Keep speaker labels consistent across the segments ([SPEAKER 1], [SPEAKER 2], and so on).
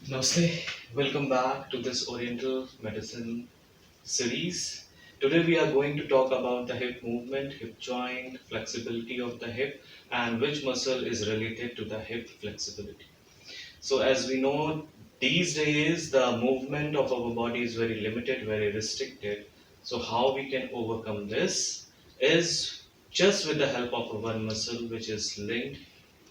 [SPEAKER 1] Namaste, welcome back to this Oriental Medicine series. Today we are going to talk about the hip movement, hip joint, flexibility of the hip, and which muscle is related to the hip flexibility. So, as we know, these days the movement of our body is very limited, very restricted. So, how we can overcome this is just with the help of one muscle which is linked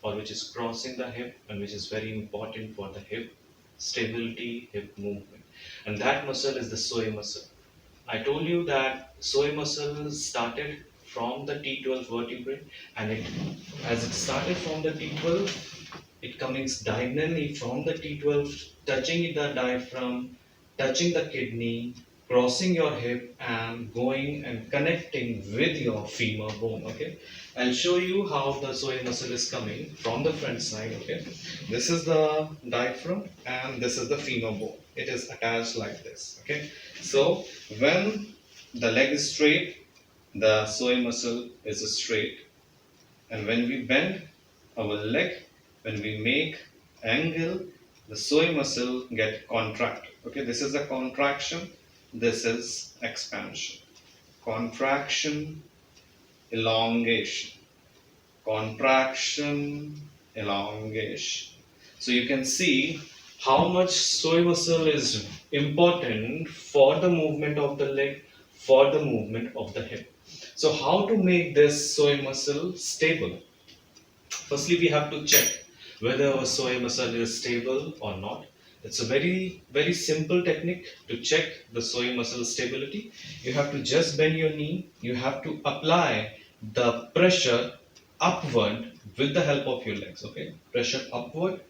[SPEAKER 1] or which is crossing the hip and which is very important for the hip stability, hip movement. And that muscle is the psoas muscle. I told you that psoas muscle started from the T12 vertebrae, and as it started from the T12, it comes diagonally from the T12, touching the diaphragm, touching the kidney, crossing your hip, and going and connecting with your femur bone. Okay, I'll show you how the psoas muscle is coming from the front side. Okay, this is the diaphragm, and this is the femur bone. It is attached like this. Okay, so when the leg is straight, the psoas muscle is straight, and when we bend our leg, when we make angle, the psoas muscle get contracted. Okay, this is a contraction, this is expansion. Contraction, elongation, contraction, elongation. So you can see how much psoas muscle is important for the movement of the leg, for the movement of the hip. So how to make this psoas muscle stable? Firstly, we have to check whether our psoas muscle is stable or not. It's a very simple technique to check the psoas muscle stability. You have to just bend your knee. You have to apply the pressure upward with the help of your legs. Okay, pressure upward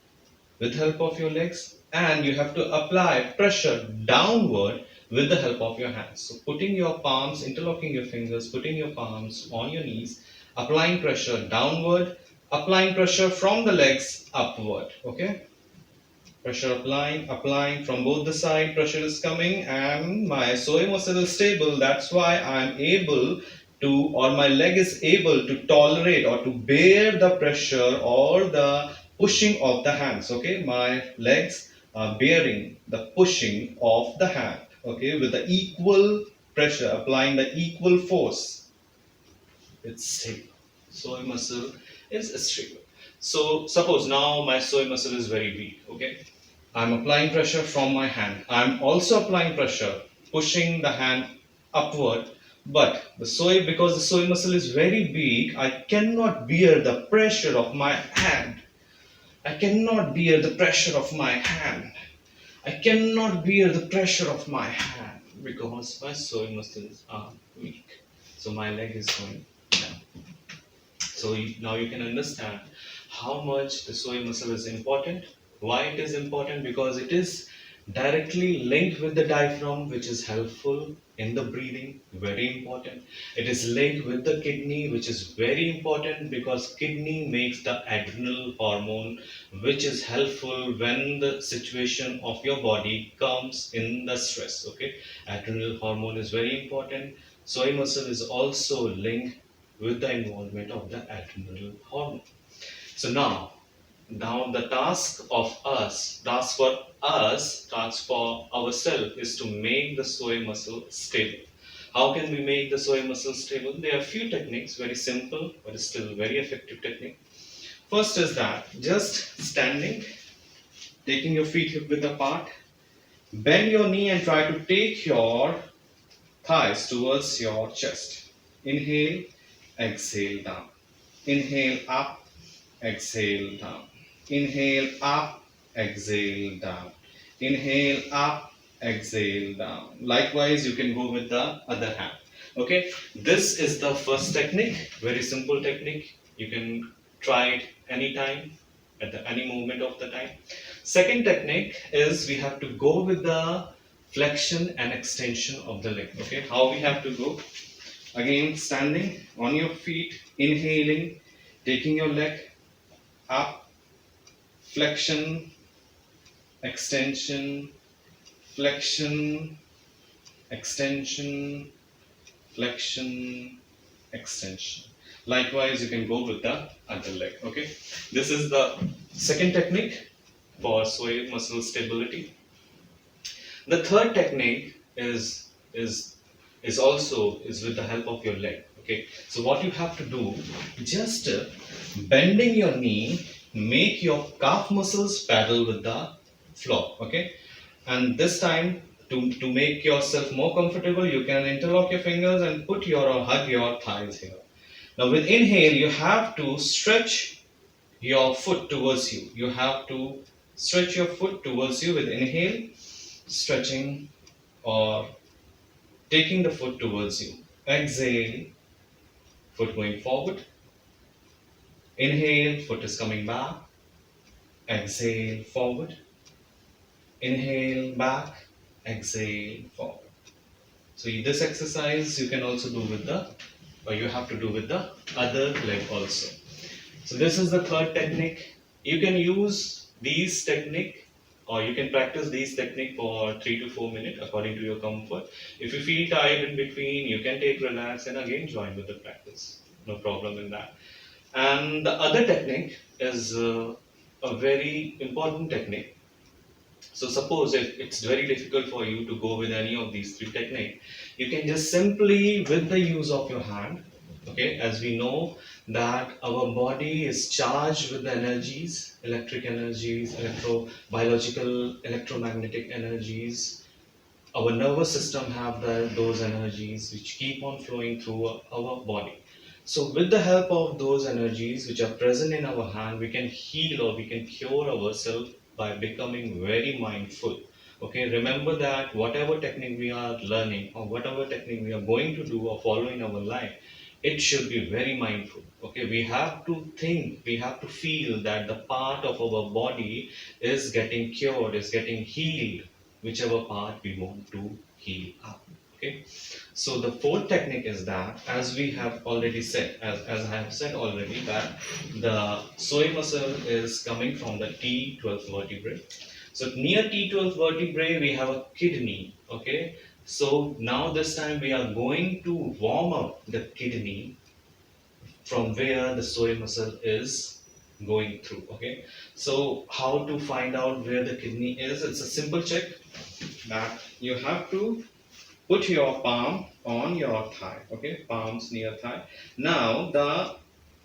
[SPEAKER 1] with help of your legs, and you have to apply pressure downward with the help of your hands. So putting your palms, interlocking your fingers, putting your palms on your knees, applying pressure downward, applying pressure from the legs upward. Okay, pressure applying from both the side, pressure is coming, and my psoas muscle is stable. That's why I'm able to, or my leg is able to tolerate or to bear the pressure or the pushing of the hands. Okay, my legs are bearing the pushing of the hand, okay, with the equal pressure, applying the equal force. It's stable. Psoas muscle is stable. So suppose now my psoas muscle is very weak. Okay, I'm applying pressure from my hand. I'm also applying pressure, pushing the hand upward. But because the psoas muscle is very weak, I cannot bear the pressure of my hand. I cannot bear the pressure of my hand. I cannot bear the pressure of my hand because my psoas muscles are weak. So my leg is going down. So now you can understand how much the psoas muscle is important. Why it is important? Because it is directly linked with the diaphragm, which is helpful in the breathing, very important. It is linked with the kidney, which is very important because kidney makes the adrenal hormone, which is helpful when the situation of your body comes in the stress. Okay, adrenal hormone is very important. Psoas muscle is also linked with the involvement of the adrenal hormone. So now the task for ourselves is to make the psoas muscle stable. How can we make the psoas muscle stable? There are few techniques, very simple, but still very effective technique. First is that just standing, taking your feet hip width apart, bend your knee and try to take your thighs towards your chest. Inhale, exhale down. Inhale up, exhale down. Inhale up, exhale down. Inhale up, exhale down. Likewise, you can go with the other hand. Okay, this is the first technique, very simple technique. You can try it anytime, at any moment of the time. Second technique is we have to go with the flexion and extension of the leg. Okay, how we have to go? Again, standing on your feet, inhaling, taking your leg up, flexion, extension, flexion, extension, flexion, extension. Likewise, you can go with the other leg. Okay, this is the second technique for psoas muscle stability. The third technique is also is with the help of your leg. Okay, so what you have to do, just bending your knee, make your calf muscles paddle with the floor. Okay, and this time to make yourself more comfortable, you can interlock your fingers and put your or hug your thighs here. Now with inhale, you have to stretch your foot towards you. You have to stretch your foot towards you with inhale, stretching or taking the foot towards you. Exhale, foot going forward. Inhale, foot is coming back. Exhale, forward. Inhale, back. Exhale, forward. So this exercise you can also do with the, or you have to do with the other leg also. So this is the third technique. You can use these technique, or you can practice these technique for 3 to 4 minutes according to your comfort. If you feel tired in between, you can take relax and again join with the practice. No problem in that. And the other technique is a very important technique. So suppose if it's very difficult for you to go with any of these three techniques, you can just simply with the use of your hand, okay, as we know that our body is charged with the energies, electric energies, biological, electromagnetic energies. Our nervous system have those energies which keep on flowing through our body. So with the help of those energies which are present in our hand, we can heal or we can cure ourselves by becoming very mindful. Okay, remember that whatever technique we are learning or whatever technique we are going to do or follow in our life, it should be very mindful. Okay, we have to think, we have to feel that the part of our body is getting cured, is getting healed, whichever part we want to heal up. Okay, so the fourth technique is that, as we have already said, as I have said already, that the psoas muscle is coming from the T12 vertebrae. So near T12 vertebrae, we have a kidney. Okay, so now this time we are going to warm up the kidney from where the psoas muscle is going through. Okay, so how to find out where the kidney is? It's a simple check that you have to put your palm on your thigh. Okay, palms near thigh. Now the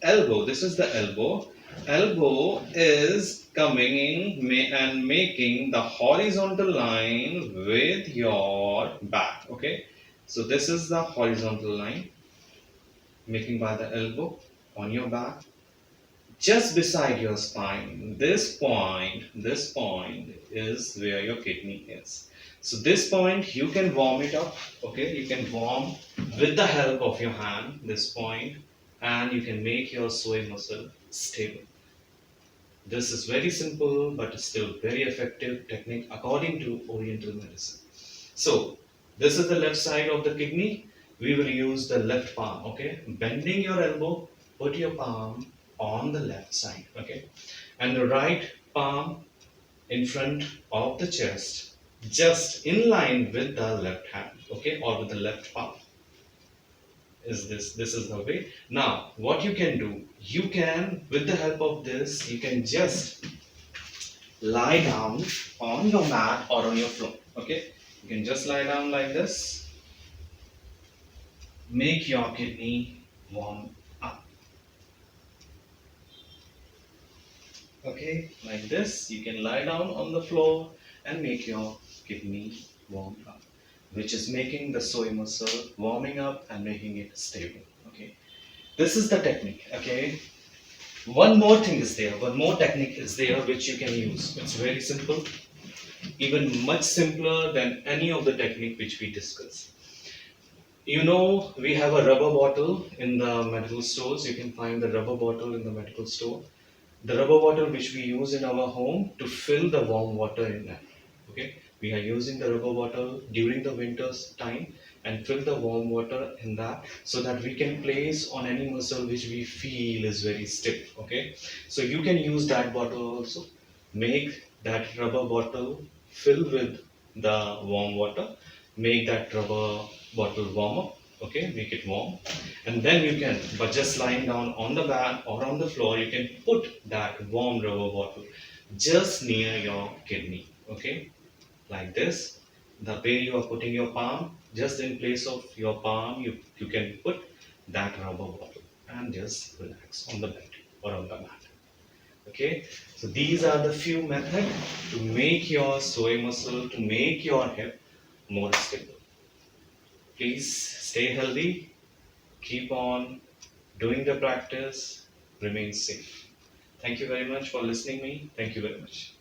[SPEAKER 1] elbow, this is the elbow. Elbow is coming in and making the horizontal line with your back. Okay, so this is the horizontal line making by the elbow on your back, just beside your spine. This point is where your kidney is. So this point you can warm it up. Okay, you can warm with the help of your hand this point, and you can make your psoas muscle stable. This is very simple but still very effective technique according to Oriental medicine. So this is the left side of the kidney. We will use the left palm. Okay, bending your elbow, put your palm on the left side. Okay, and the right palm in front of the chest, just in line with the left hand. Okay, or with the left palm. Is this is the way. Now what you can do, you can, with the help of this, you can just lie down on your mat or on your floor. Okay, you can just lie down like this, make your kidney warm up. Okay, like this, you can lie down on the floor and make your kidney warm up, which is making the psoas muscle warming up and making it stable. Okay, this is the technique. Okay, one more thing is there, one more technique is there which you can use. It's very simple, even much simpler than any of the technique which we discussed. You know, we have a rubber bottle in the medical stores. You can find the rubber bottle in the medical store. The rubber bottle which we use in our home to fill the warm water in that. Okay, we are using the rubber bottle during the winter's time and fill the warm water in that so that we can place on any muscle which we feel is very stiff. Okay, so you can use that bottle also. Make that rubber bottle fill with the warm water. Make that rubber bottle warm up. Okay, make it warm, and then you can, but just lying down on the mat or on the floor, you can put that warm rubber bottle just near your kidney. Okay, like this. The way you are putting your palm, just in place of your palm, you can put that rubber bottle and just relax on the bed or on the mat. Okay, so these are the few methods to make your psoas muscle, to make your hip more stable. Please stay healthy, keep on doing the practice, remain safe. Thank you very much for listening me. Thank you very much.